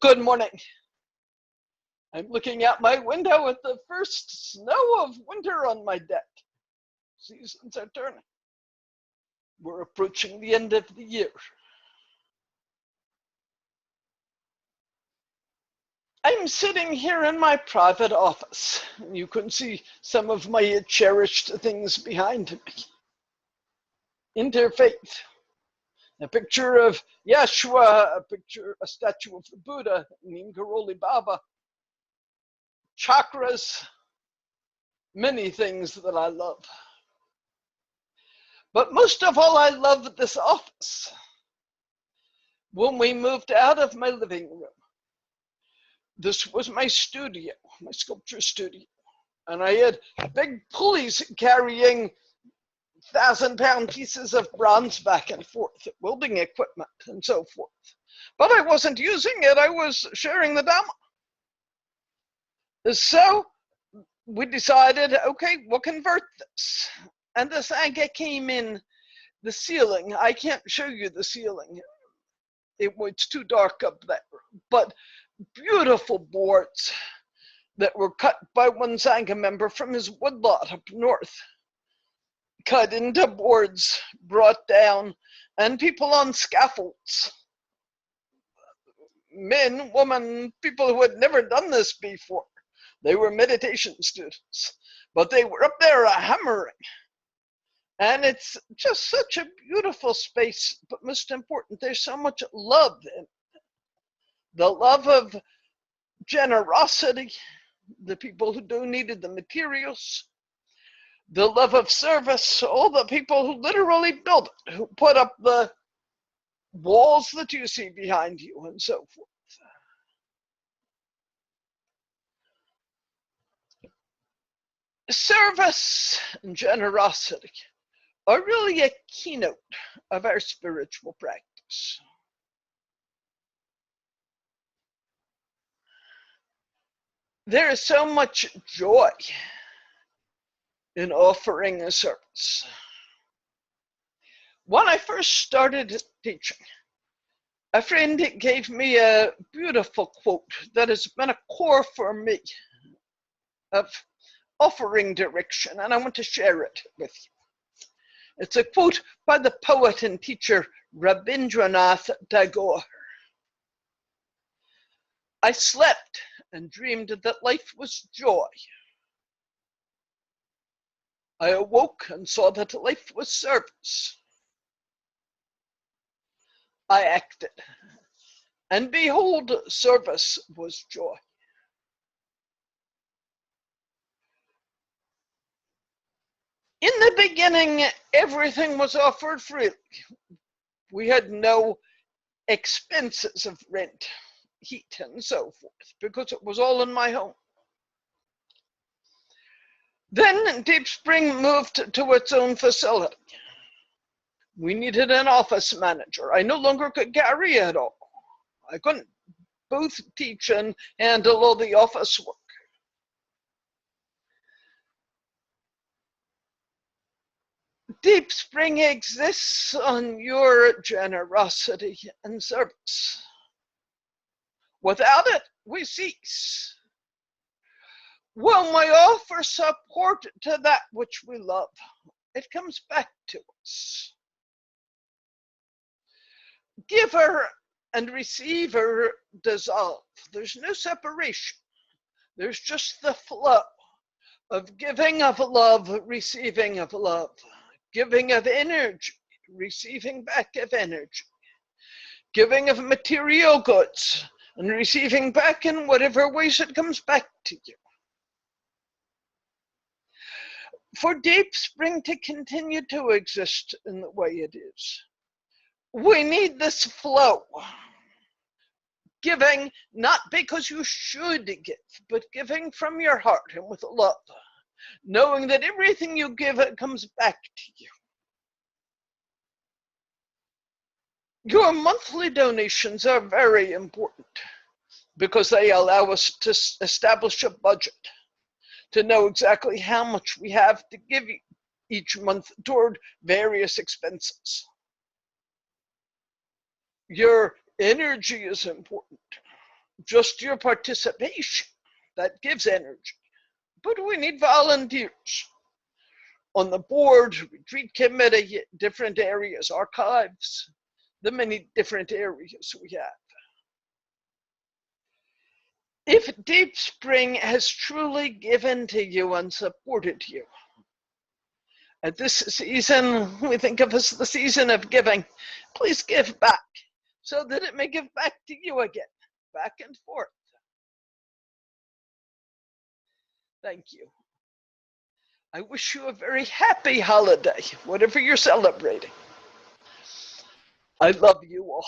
Good morning. I'm looking out my window at the first snow of winter on my deck. Seasons are turning. We're approaching the end of the year. I'm sitting here in my private office. You can see some of my cherished things behind me. Interfaith. A picture of Yeshua, a statue of the Buddha, Neem Karoli Baba. Chakras, many things that I love. But most of all, I love this office. When we moved out of my living room, this was my studio, my sculpture studio. And I had big pulleys carrying 1,000-pound pieces of bronze back and forth, welding equipment and so forth. But I wasn't using it, I was sharing the Dhamma. So we decided, okay, we'll convert this. And the Sangha came in the ceiling. I can't show you the ceiling. It's too dark up there. But beautiful boards that were cut by one Sangha member from his woodlot up north. Cut into boards, brought down, and people on scaffolds. Men, women, people who had never done this before. They were meditation students, but they were up there hammering. And it's just such a beautiful space, but most important, there's so much love in it. The love of generosity, the people who needed the materials, the love of service, all the people who literally built it, who put up the walls that you see behind you and so forth. Service and generosity are really a keynote of our spiritual practice. There is so much joy in offering a service. When I first started teaching, a friend gave me a beautiful quote that has been a core for me of offering direction, and I want to share it with you. It's a quote by the poet and teacher Rabindranath Tagore. I slept and dreamed that life was joy. I awoke and saw that life was service. I acted, and behold, service was joy. In the beginning, everything was offered freely. We had no expenses of rent, heat, and so forth, because it was all in my home. Then Deep Spring moved to its own facility. We needed an office manager. I no longer could carry it all. I couldn't both teach and handle all the office work. Deep Spring exists on your generosity and service. Without it, we cease. When we offer support to that which we love, it comes back to us. Giver and receiver dissolve. There's no separation. There's just the flow of giving of love, receiving of love. Giving of energy, receiving back of energy. Giving of material goods and receiving back in whatever ways it comes back to you. For Deep Spring to continue to exist in the way it is, we need this flow. Giving not because you should give, but giving from your heart and with love. Knowing that everything you give, it comes back to you. Your monthly donations are very important because they allow us to establish a budget, to know exactly how much we have to give each month toward various expenses. Your energy is important. just your participation that gives energy. But we need volunteers on the board, retreat committee, different areas, archives, the many different areas we have. If Deep Spring has truly given to you and supported you, at this season, we think of as the season of giving, please give back so that it may give back to you again, back and forth. Thank you. I wish you a very happy holiday, whatever you're celebrating. I love you all.